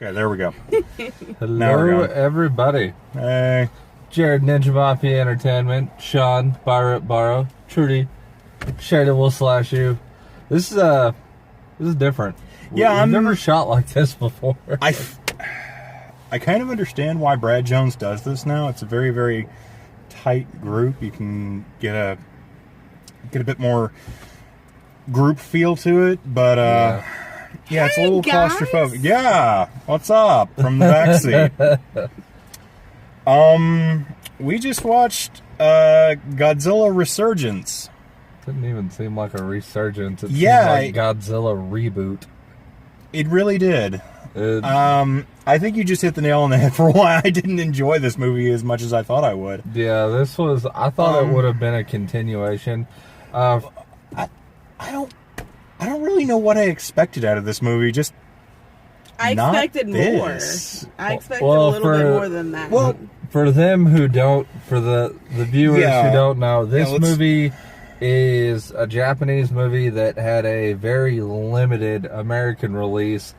Okay, there we go. Hello, everybody. Hey. Jared, Ninja Mafia Entertainment, Sean, Barrow, Trudy, Shada will slash you. This is different. Yeah, I've never shot like this before. I kind of understand why Brad Jones does this now. It's a very, very tight group. You can get a bit more group feel to it, but yeah, it's a little claustrophobic. Yeah, what's up from the backseat? We just watched Godzilla Resurgence. Didn't even seem like a resurgence. It Yeah, seemed like Godzilla reboot. It really did. I think you just hit the nail on the head for why I didn't enjoy this movie as much as I thought I would. Yeah, this was. I thought it would have been a continuation. I don't really know what I expected out of this movie. Just I expected more. I expected a little bit more than that. Well, for them who don't, for the viewers who don't know, this movie is a Japanese movie that had a very limited American release.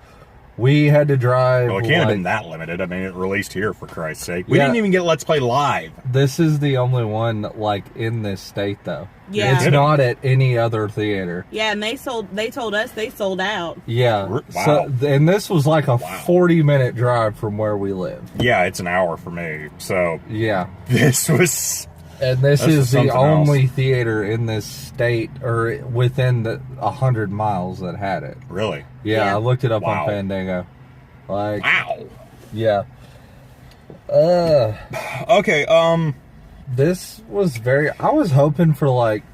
We had to drive. Well, it can't have been that limited. I mean, it released here, for Christ's sake. We didn't even get Let's Play Live. This is the only one, like, in this state, though. Yeah. It's not at any other theater. Yeah, and they told us they sold out. Yeah. Wow. So, and this was like a 40-minute drive from where we live. Yeah, it's an hour for me. So, yeah. This was... And this is the only theater in this state, or within the 100 miles, that had it. Really? Yeah, I looked it up on Fandango. Like, wow. Yeah. Okay, This was very... I was hoping for, like,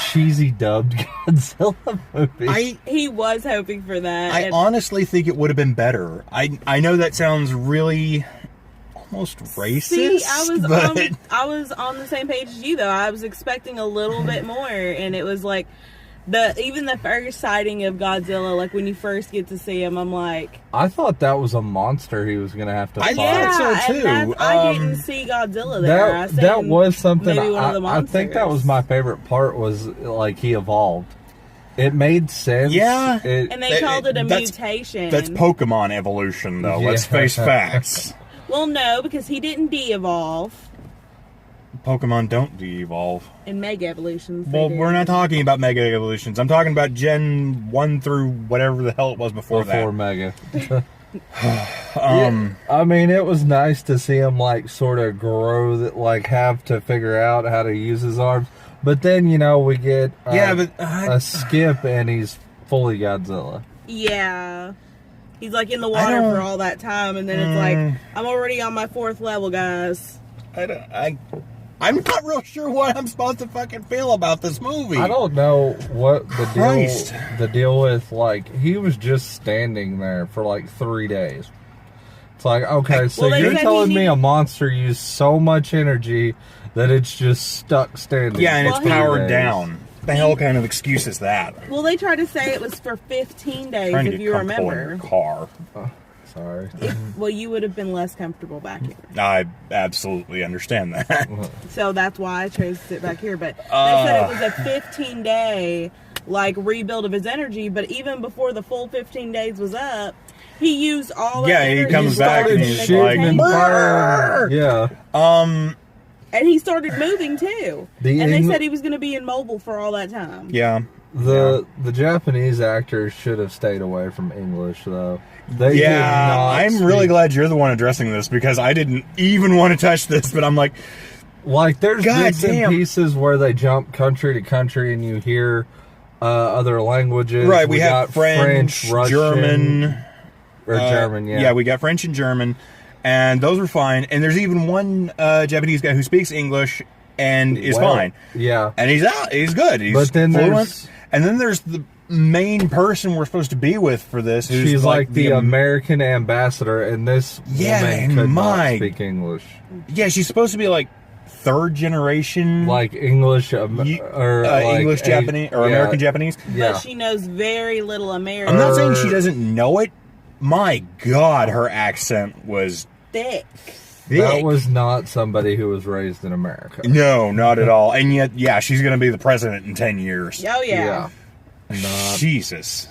cheesy dubbed Godzilla movie. He was hoping for that. I honestly think it would have been better. I know that sounds really... almost racist. See, I was on the same page as you, though. I was expecting a little bit more, and it was like even the first sighting of Godzilla, like when you first get to see him, I'm like, I thought that was a monster he was gonna have to fight. I thought so too. And I didn't see Godzilla there. That was something. Maybe one of the I monsters. think that was my favorite part. Was like he evolved. It made sense. Yeah, and they called it a mutation. That's Pokemon evolution, though. Let's face facts. Well, no, because he didn't de-evolve. Pokemon don't de-evolve. In Mega Evolutions. Well, we're not talking about Mega Evolutions. I'm talking about Gen 1 through whatever the hell it was before that. Before Mega. I mean, it was nice to see him, like, sort of grow, like, have to figure out how to use his arms. But then, you know, we get a skip, and he's fully Godzilla. Yeah. He's like in the water for all that time, and then it's like, I'm already on my 4th level, guys. I'm not real sure what I'm supposed to fucking feel about this movie. I don't know what the deal with, like, he was just standing there for like 3 days. It's like, okay, so you're telling me a monster used so much energy that it's just stuck standing. Yeah, and it's powered down. The hell kind of excuse is that? Well, they tried to say it was for 15 days, if you remember. In your car. Sorry. Well, you would have been less comfortable back here. I absolutely understand that. So that's why I chose to sit back here. But they said it was a 15-day, like, rebuild of his energy. But even before the full 15 days was up, he used all that energy. Yeah, he comes back and he's like, fire. Yeah. And he started moving, too. And they said he was going to be immobile for all that time. Yeah. The Japanese actors should have stayed away from English, though. I'm really glad you're the one addressing this, because I didn't even want to touch this, but I'm like... Like, there's bits and pieces where they jump country to country and you hear other languages. Right, we have French, Russian, German... Or German, yeah. Yeah, we got French and German. And those were fine. And there's even one Japanese guy who speaks English and is fine. Yeah. And he's out. He's good. He's fluent. And then there's the main person we're supposed to be with for this. She's like the American ambassador, and this woman could not speak English. Yeah, she's supposed to be like 3rd generation. Like English or like English Japanese or American Japanese. Yeah. But she knows very little American. I'm not saying she doesn't know it. My God, her accent was... thick. That was not somebody who was raised in America. No, not at all. And yet, yeah, she's going to be the president in 10 years. Oh, yeah. Jesus.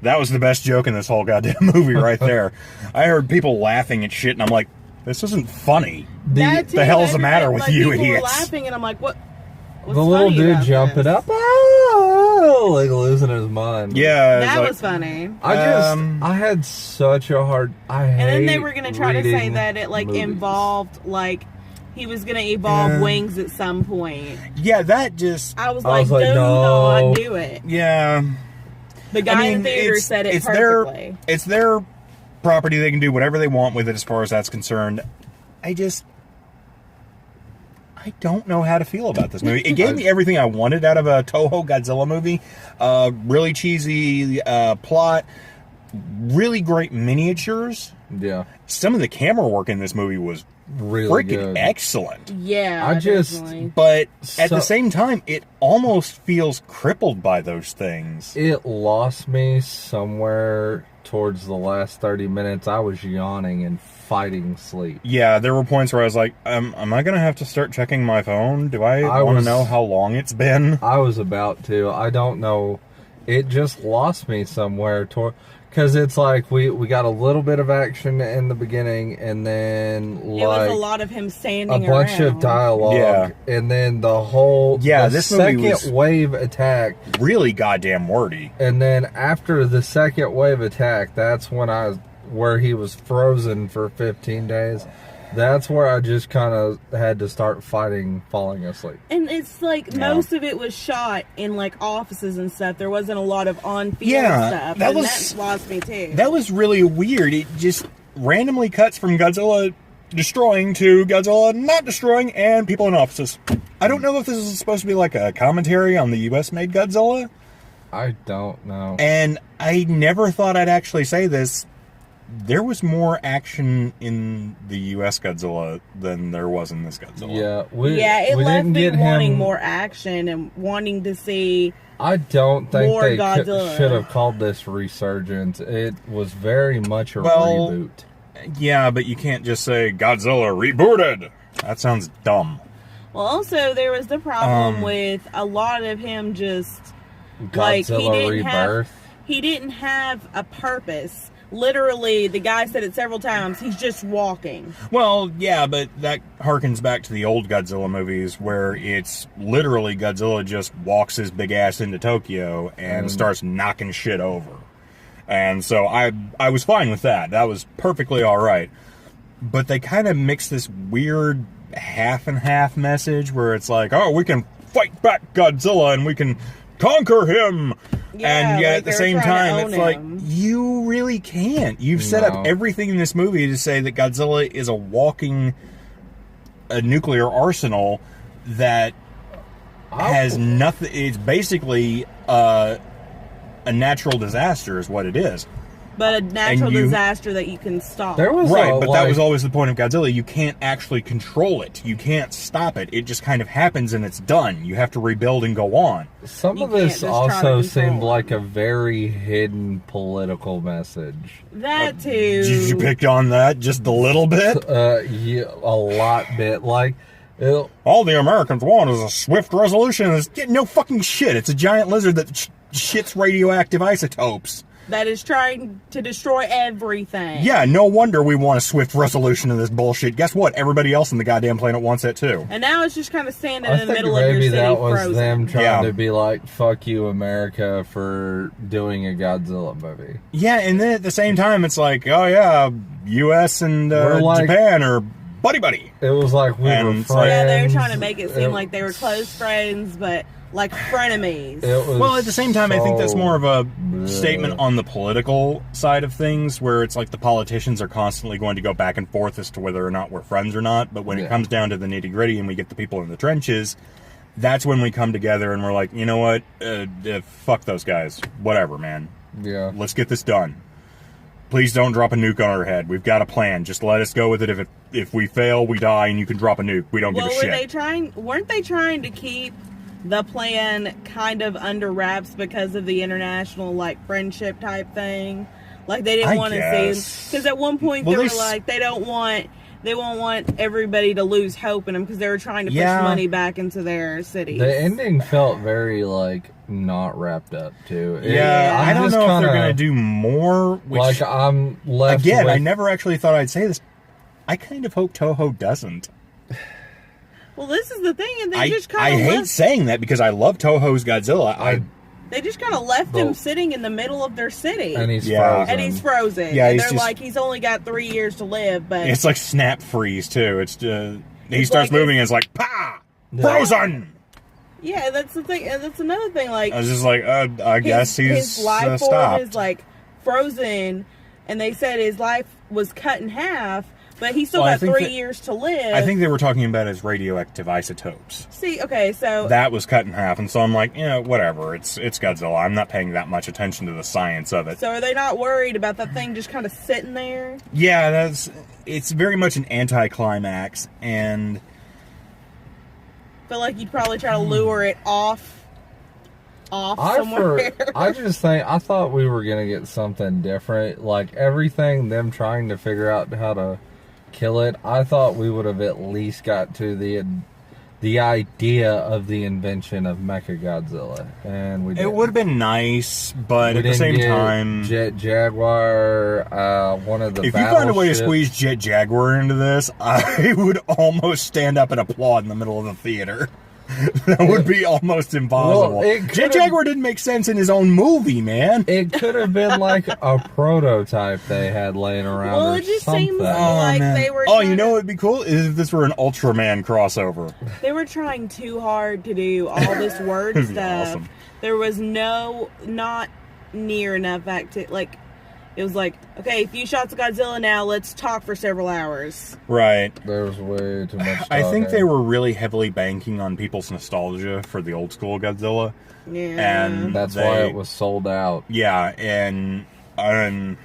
That was the best joke in this whole goddamn movie right there. I heard people laughing at shit, and I'm like, this isn't funny. The hell's the matter with you people idiots? Were laughing, and I'm like, what? The little dude jumping up, like losing his mind. Yeah, that was funny. I had such a hard. And then they were gonna try to say that it involved he was gonna evolve wings at some point. Yeah, that just. I was like, do not do it. Yeah. The guy in the theater said it perfectly. It's their property. They can do whatever they want with it as far as that's concerned. I don't know how to feel about this movie. It gave me everything I wanted out of a Toho Godzilla movie. Really cheesy plot. Really great miniatures. Yeah. Some of the camera work in this movie was really freaking excellent. Yeah, But at the same time, it almost feels crippled by those things. It lost me somewhere towards the last 30 minutes. I was yawning and fighting sleep. Yeah, there were points where I was like, am I going to have to start checking my phone? Do I want to know how long it's been? I was about to. I don't know. It just lost me somewhere because it's like we got a little bit of action in the beginning, and then it was a lot of him standing a bunch of dialogue, and then this second wave attack really goddamn wordy. And then after the second wave attack, that's when where he was frozen for 15 days. That's where I just kind of had to start falling asleep. And it's most of it was shot in offices and stuff. There wasn't a lot of on-field stuff. That lost me too. That was really weird. It just randomly cuts from Godzilla destroying to Godzilla not destroying and people in offices. I don't know if this is supposed to be like a commentary on the US-made Godzilla. I don't know. And I never thought I'd actually say this. There was more action in the U.S. Godzilla than there was in this Godzilla. Yeah, it left me wanting more action and wanting to see. I don't think they Godzilla. Should have called this Resurgence. It was very much a reboot. Yeah, but you can't just say Godzilla rebooted. That sounds dumb. Well, also there was the problem with a lot of him just Godzilla Rebirth. He didn't have a purpose. Literally, the guy said it several times, he's just walking. Well, yeah, but that harkens back to the old Godzilla movies where it's literally Godzilla just walks his big ass into Tokyo and starts knocking shit over. And so I was fine with that. That was perfectly alright. But they kind of mix this weird half and half message where it's like, oh, we can fight back Godzilla and we can conquer him. Yeah, and yet at the same time, it's like, you really can't. You've set up everything in this movie to say that Godzilla is a walking nuclear arsenal that has nothing. It's basically a natural disaster is what it is. But a natural disaster that you can stop. That was always the point of Godzilla. You can't actually control it. You can't stop it. It just kind of happens and it's done. You have to rebuild and go on. Some of this also seemed like a very hidden political message. That too. Did you pick on that just a little bit? Yeah, a lot bit. All the Americans want is a swift resolution. No fucking shit. It's a giant lizard that shits radioactive isotopes. That is trying to destroy everything. Yeah, no wonder we want a swift resolution of this bullshit. Guess what? Everybody else on the goddamn planet wants that too. And now it's just kind of standing in the middle of your city frozen. Maybe that was them trying to be like, fuck you, America, for doing a Godzilla movie. Yeah, and then at the same time, it's like, oh yeah, U.S. and Japan are buddy-buddy. It was like we were friends. Yeah, they were trying to make it seem like they were close friends, but like frenemies. Well, at the same time, I think that's more of a statement on the political side of things, where it's like the politicians are constantly going to go back and forth as to whether or not we're friends or not. But when it comes down to the nitty-gritty and we get the people in the trenches, that's when we come together and we're like, you know what? Fuck those guys. Whatever, man. Yeah. Let's get this done. Please don't drop a nuke on our head. We've got a plan. Just let us go with it. If we fail, we die, and you can drop a nuke. We don't give a shit. Weren't they trying to keep the plan kind of under wraps because of the international friendship type thing? Like they didn't want to see, because at one point they were like, they don't want they won't want everybody to lose hope in them because they were trying to push money back into their cities. The ending felt very, like, not wrapped up, too. I don't know if they're going to do more. Which, like, I'm left again, with... I never actually thought I'd say this. I kind of hope Toho doesn't. Well, this is the thing, and they just kind I of hate saying that because I love Toho's Godzilla. They just kind of left him sitting in the middle of their city. And he's frozen. And he's frozen. Yeah, and they're like, he's only got 3 years to live, but... It's like snap freeze, too. He starts moving and it's like, pa! Frozen! Yeah, that's the thing. And that's another thing, like... I was just like, I guess he's his life form stopped. is, like, frozen, and they said his life was cut in half, but he still got 3 years to live. I think they were talking about his radioactive isotopes. See, okay, so... That was cut in half, and so I'm like, whatever. It's Godzilla. I'm not paying that much attention to the science of it. So are they not worried about that thing just kind of sitting there? Yeah, it's very much an anticlimax, and... I feel like you'd probably try to lure it off somewhere. I thought we were going to get something different. Like, everything, them trying to figure out how to kill it, I thought we would have at least got to the idea of the invention of Mechagodzilla, and we didn't. It would have been nice, but at the same time, Jet Jaguar, one of the if you found a way to squeeze Jet Jaguar into this, I would almost stand up and applaud in the middle of the theater. That would be almost impossible. Jet Jaguar didn't make sense in his own movie, man. It could have been like a prototype they had laying around. Well, or it just something. seems like they were. Oh, you know what would be cool is if this were an Ultraman crossover. They were trying too hard to do all this word stuff. Awesome. There was not near enough like. It was like, okay, a few shots of Godzilla now, let's talk for several hours. Right. There was way too much talking. I think they were really heavily banking on people's nostalgia for the old school Godzilla. Yeah. And that's why it was sold out. Yeah, and that's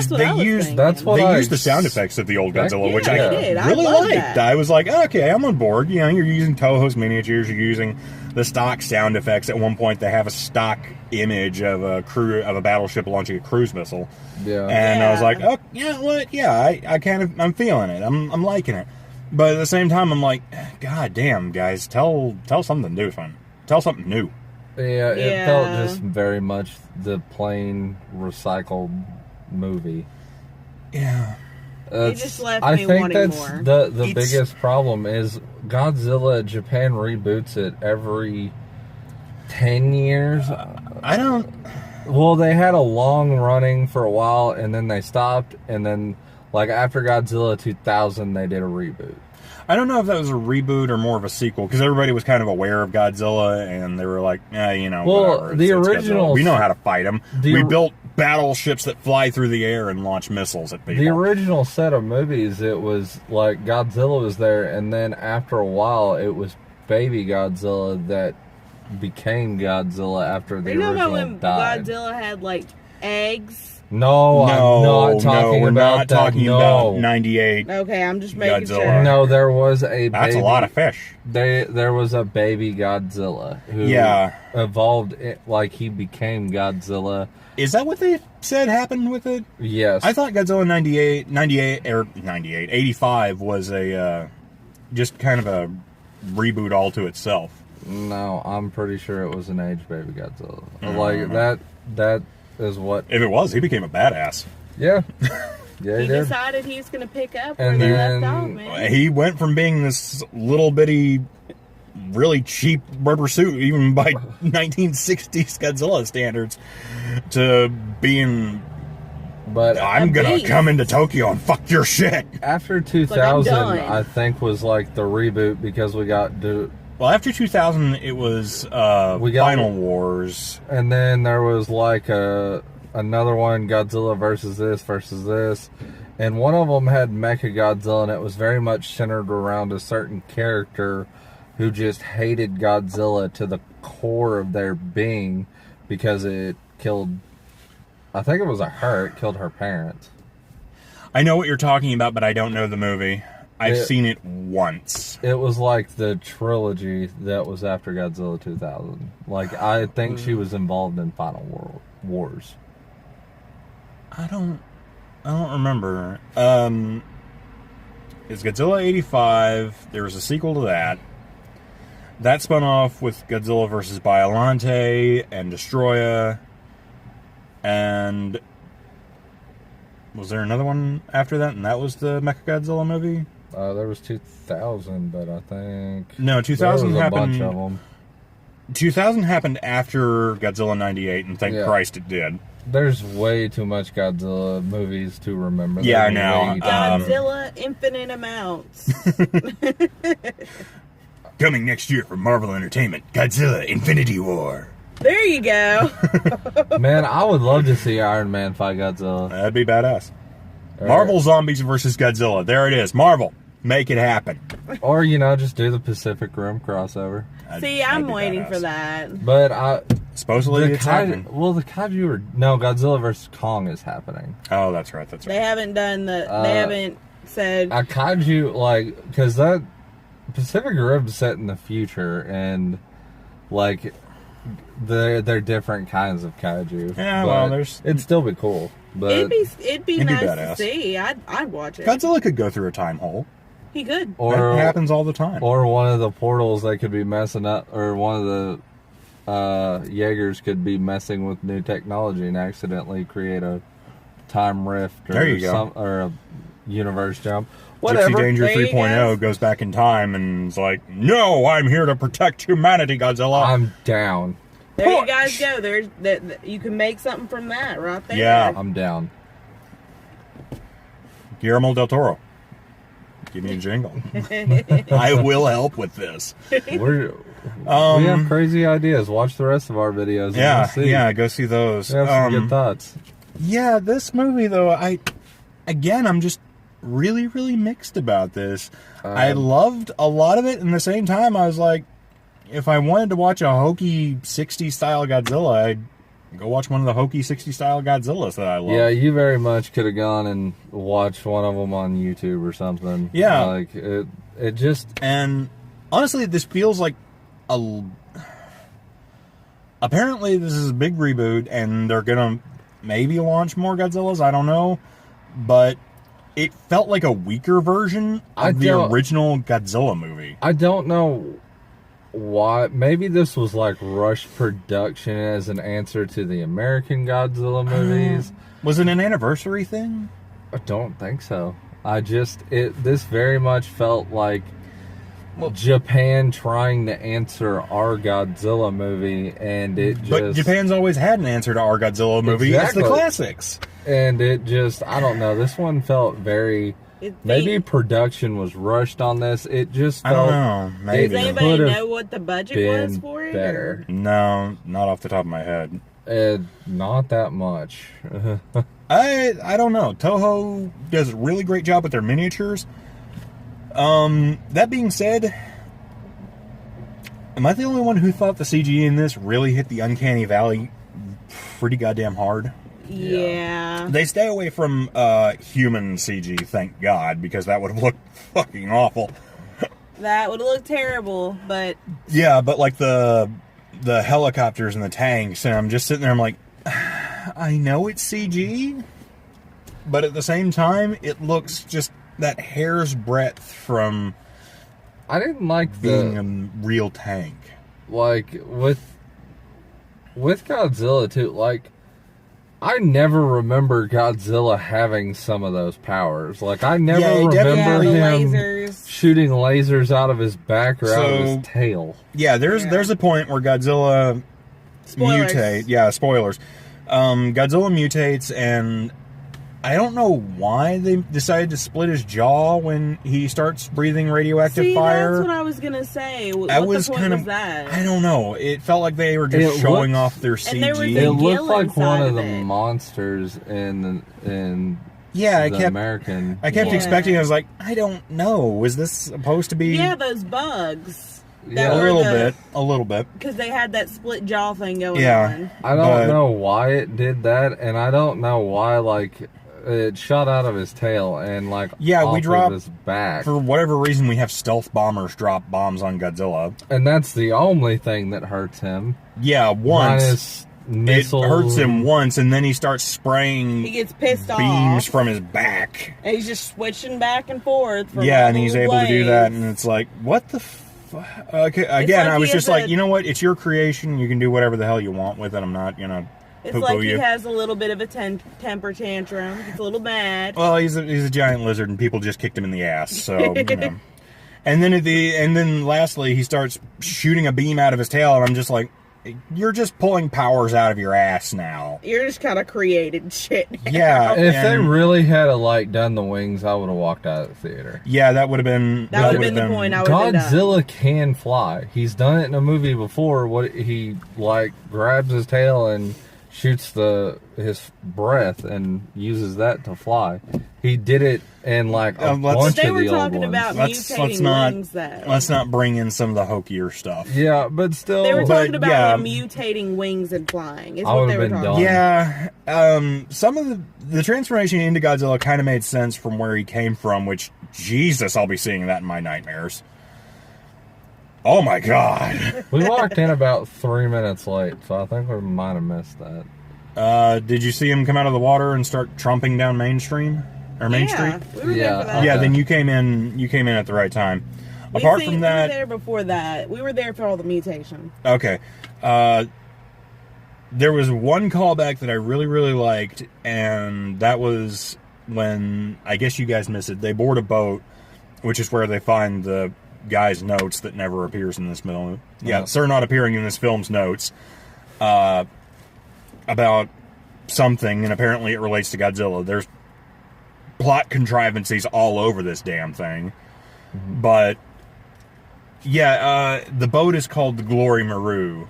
what I was thinking. They used the sound effects of the old Godzilla, which I really liked. That. I was like, okay, I'm on board. You're using Toho's miniatures, you're using the stock sound effects. At one point, they have a stock image of a battleship launching a cruise missile. Yeah. And I was like, oh, you know what? Yeah, I'm feeling it. I'm liking it. But at the same time, I'm like, God damn, guys, tell something different. Tell something new. Yeah, it felt just very much the plain recycled movie. Yeah. It just left me wanting more. The biggest problem is Godzilla, Japan reboots it every 10 years. I don't... Well, they had a long running for a while, and then they stopped, and then, like, after Godzilla 2000, they did a reboot. I don't know if that was a reboot or more of a sequel, because everybody was kind of aware of Godzilla, and they were like, whatever. The original... We know how to fight him. We built battleships that fly through the air and launch missiles at people. The original set of movies, it was like Godzilla was there, and then after a while, it was baby Godzilla that became Godzilla after the original about when died. Godzilla had, like, eggs? No, I'm not talking we're about not that. talking about 98. Okay, I'm just making Godzilla. sure. No, there was a baby... That's a lot of fish. There was a baby Godzilla who evolved, like he became Godzilla. Is that what they said happened with it? Yes. I thought Godzilla 85 was a just kind of a reboot all to itself. No, I'm pretty sure it was an aged baby Godzilla. Like that is what... If it was, he became a badass. Yeah. Yeah, he did. decided he's going to pick up And where they then left off, man. He went from being this little bitty, really cheap rubber suit, even by 1960s Godzilla standards, to being... But I'm going to come into Tokyo and fuck your shit. After 2000, I think, was like the reboot because we got... Well, after 2000, it was Final Wars. And then there was like another one, Godzilla versus this. And one of them had Mechagodzilla, and it was very much centered around a certain character who just hated Godzilla to the core of their being because it killed... I think it was it killed her parents. I know what you're talking about, but I don't know the movie. I've seen it once. It was like the trilogy that was after Godzilla 2000. Like, I think she was involved in Final Wars. I don't remember. is Godzilla 85. There was a sequel to that. That spun off with Godzilla vs. Biollante and Destroya. And was there another one after that? And that was the Mechagodzilla movie? There was 2000, but I think... No, 2000 there was happened... a bunch of them. 2000 happened after Godzilla 98, and thank Christ it did. There's way too much Godzilla movies to remember. Yeah, I know. Godzilla Infinite Amounts. Coming next year from Marvel Entertainment, Godzilla Infinity War. There you go. Man, I would love to see Iron Man fight Godzilla. That'd be badass. Right. Marvel Zombies versus Godzilla. There it is. Marvel. Make it happen. Or, just do the Pacific Rim crossover. See, I'm waiting for that. But supposedly it's happening. Well, the kaiju no, Godzilla vs. Kong is happening. Oh, that's right. That's right. They haven't done the. They haven't said. A kaiju, because that Pacific Rim's set in the future, and they're different kinds of kaiju. Yeah, well, it'd still be cool. But it'd be nice to see. I'd watch it. Godzilla could go through a time hole. He could. That happens all the time. Or one of the portals that could be messing up, or one of the Jaegers could be messing with new technology and accidentally create a time rift or or a universe jump. Whatever. Gypsy Danger 3.0 goes back in time and is like, no, I'm here to protect humanity, Godzilla. I'm down. There you guys go. There's you can make something from that right there. Yeah. I'm down. Guillermo del Toro. Give me a jingle. I will help with this. We have crazy ideas. Watch the rest of our videos. Yeah, go see those. We have some good thoughts. Yeah, this movie though, I'm just really, really mixed about this. I loved a lot of it, and at the same time, I was like, if I wanted to watch a hokey 60s style Godzilla, I'd go watch one of the hokey 60s style Godzillas that I love. Yeah, you very much could have gone and watched one of them on YouTube or something. Yeah. It just... And honestly, this feels like apparently this is a big reboot, and they're gonna maybe launch more Godzillas, I don't know. But it felt like a weaker version of the original Godzilla movie. I don't know why. Maybe this was like rushed production as an answer to the American Godzilla movies. Was it an anniversary thing? I don't think so. This very much felt like Japan trying to answer our Godzilla movie, and But Japan's always had an answer to our Godzilla movie. Exactly. It's the classics. And I don't know, this one felt very... Maybe production was rushed on this. It just felt... I don't know. Maybe. Does anybody know what the budget was for it? Better. No, not off the top of my head. Not that much. I don't know. Toho does a really great job with their miniatures. That being said, am I the only one who thought the CG in this really hit the uncanny valley pretty goddamn hard? Yeah. They stay away from human CG, thank God, because that would have looked fucking awful. That would have looked terrible, but... Yeah, but like the helicopters and the tanks, and I'm just sitting there, I'm like, I know it's CG, but at the same time, it looks just that hair's breadth from... I didn't like being a real tank. Like, with Godzilla, too, like... I never remember Godzilla having some of those powers. Like, I never remember him shooting lasers out of his back or out of his tail. Yeah, there's a point where Godzilla mutates. Yeah, spoilers. Godzilla mutates, and I don't know why they decided to split his jaw when he starts breathing radioactive fire. That's what I was gonna say. What was the point was that? I don't know. It felt like they were just showing off their CG. It looked like one of the monsters in American. I kept expecting. I was like, I don't know. Was this supposed to be? Yeah, those bugs. Yeah, a little bit. Because they had that split jaw thing going on. I don't know why it did that, and I don't know why it shot out of his tail and we dropped his back. For whatever reason, we have stealth bombers drop bombs on Godzilla, and that's the only thing that hurts him. Yeah, once. Minus missiles. It hurts him once, and then he starts spraying. He gets pissed beams off from his back. and he's just switching back and forth. From Yeah, all and he's the able to do blades. that, and it's like, what the. Okay, again, like I was he just has like, you know what? It's your creation. You can do whatever the hell you want with it. I'm not, It's poo-poo like you. he has a little bit of a temper tantrum. He's a little mad. Well, he's a giant lizard, and people just kicked him in the ass. So, And then lastly, he starts shooting a beam out of his tail, and I'm just like, you're just pulling powers out of your ass now. You're just kind of created shit. Yeah. If they really had done the wings, I would have walked out of the theater. Yeah, that would have been. That would have been the point. I would have Godzilla can fly. He's done it in a movie before. What he grabs his tail and shoots his breath and uses that to fly. He did it in a bunch of the old ones. They were talking about mutating wings, though. Let's not bring in some of the hokier stuff. Yeah, but still, they were talking about him mutating wings and flying. Is what they were talking about. Yeah, some of the transformation into Godzilla kind of made sense from where he came from. Which, Jesus, I'll be seeing that in my nightmares. Oh my God! We walked in about 3 minutes late, so I think we might have missed that. Did you see him come out of the water and start tromping down Main Street? Or Main Street? We were there for that. Yeah, then you came in at the right time. Apart from that, we were there before that. We were there for all the mutation. Okay. There was one callback that I really, really liked, and that was when, I guess you guys missed it, they board a boat, which is where they find the guy's notes that never appears in this film. Yeah, sir not appearing in this film's notes. About something, and apparently it relates to Godzilla. There's plot contrivances all over this damn thing. Mm-hmm. But, yeah, the boat is called the Glory Maru.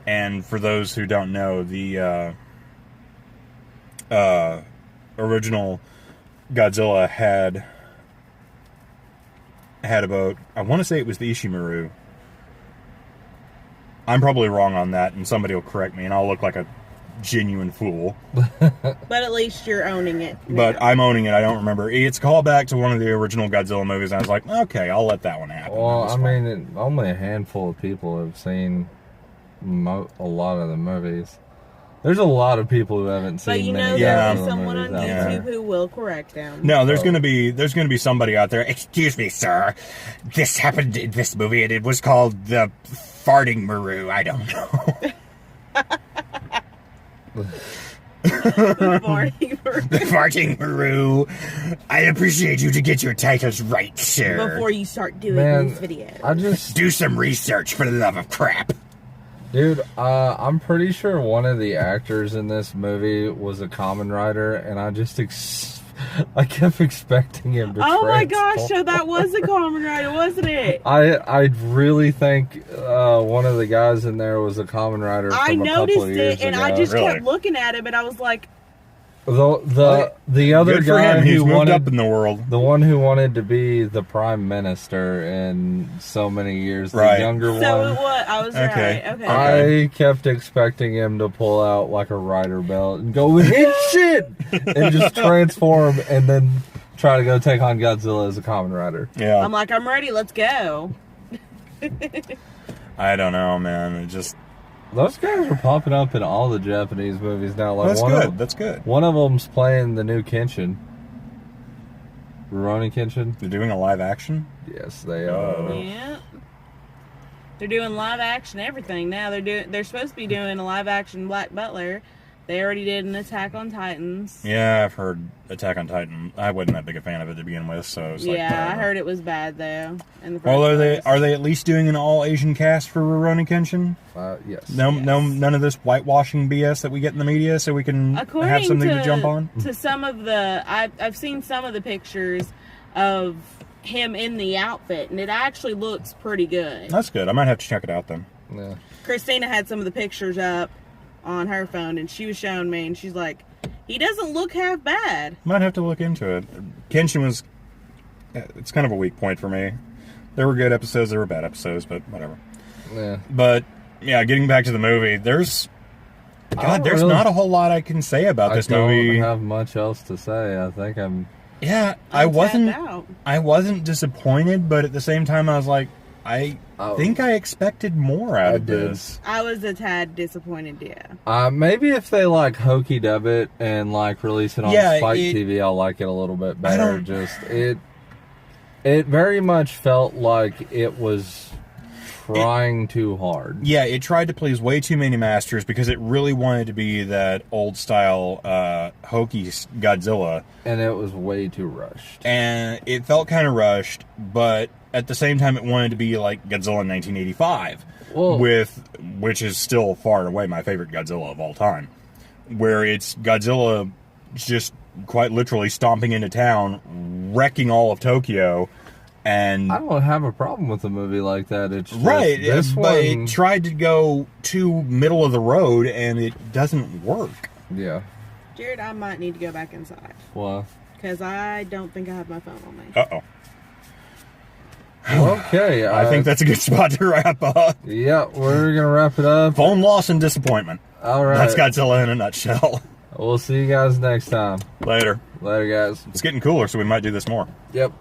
And for those who don't know, the original Godzilla had a boat. I want to say it was the Ishimaru. I'm probably wrong on that, and somebody will correct me, and I'll look like a genuine fool. But at least you're owning it. But I'm owning it. I don't remember. It's called back to one of the original Godzilla movies, and I was like, okay, I'll let that one happen. Well, only a handful of people have seen a lot of the movies. There's a lot of people who haven't seen many. There'll be someone on YouTube who will correct them. No, there's gonna be somebody out there. Excuse me, sir. This happened in this movie, and it was called the Farting Maru. I don't know. The Farting Maru. I appreciate you to get your titles right, sir. Before you start doing these videos. I just do some research, for the love of crap. Dude, I'm pretty sure one of the actors in this movie was a Kamen Rider, and I kept expecting him to transform. My gosh, so that was a Kamen Rider, wasn't it? I really think one of the guys in there was a Kamen Rider from a couple of years ago. And I just kept looking at him, and I was like... The other guy who moved up in the world, the one who wanted to be the prime minister in so many years, the younger one. So it was. I was right. Okay. I kept expecting him to pull out like a rider belt and go hit shit and just transform and then try to go take on Godzilla as a Kamen Rider. Yeah. I'm like, I'm ready. Let's go. I don't know, man. It just. Those guys are popping up in all the Japanese movies now. Like That's good. One of them's playing the new Kenshin. Rurouni Kenshin. They're doing a live action? Yes, they are. Yeah. They're doing live action everything now. They're supposed to be doing a live action Black Butler. They already did an Attack on Titans. Yeah, I've heard Attack on Titan. I wasn't that big a fan of it to begin with, so it's I heard it was bad though. Well, are they at least doing an all Asian cast for Rurouni Kenshin? Yes. None of this whitewashing BS that we get in the media, so we can have something to jump on. To some of I've seen some of the pictures of him in the outfit, and it actually looks pretty good. That's good. I might have to check it out then. Yeah. Christina had some of the pictures up on her phone, and she was showing me, and she's like, he doesn't look half bad. Might have to look into it. Kenshin it's kind of a weak point for me. There were good episodes, there were bad episodes, but whatever. Yeah. But, yeah, getting back to the movie, there's not a whole lot I can say about this movie. I don't have much else to say. I think I wasn't disappointed, but at the same time I was like, I think I expected more out of this. I was a tad disappointed, yeah. Maybe if they like hokey dub it and like release it on Spike TV, I'll like it a little bit better. It very much felt like it was trying too hard. Yeah, it tried to please way too many masters because it really wanted to be that old style hokey Godzilla. And it was way too rushed. And it felt kind of rushed, but at the same time it wanted to be like Godzilla in 1985, which is still far and away my favorite Godzilla of all time. Where it's Godzilla just quite literally stomping into town, wrecking all of Tokyo. And I don't have a problem with a movie like that. It's just right, this but it tried to go too middle of the road, and it doesn't work. Yeah. Jared, I might need to go back inside. Why? Because I don't think I have my phone on me. Uh-oh. Okay. I think that's a good spot to wrap up. Yeah, we're going to wrap it up. Phone loss and disappointment. All right. That's Godzilla in a nutshell. We'll see you guys next time. Later. Later, guys. It's getting cooler, so we might do this more. Yep.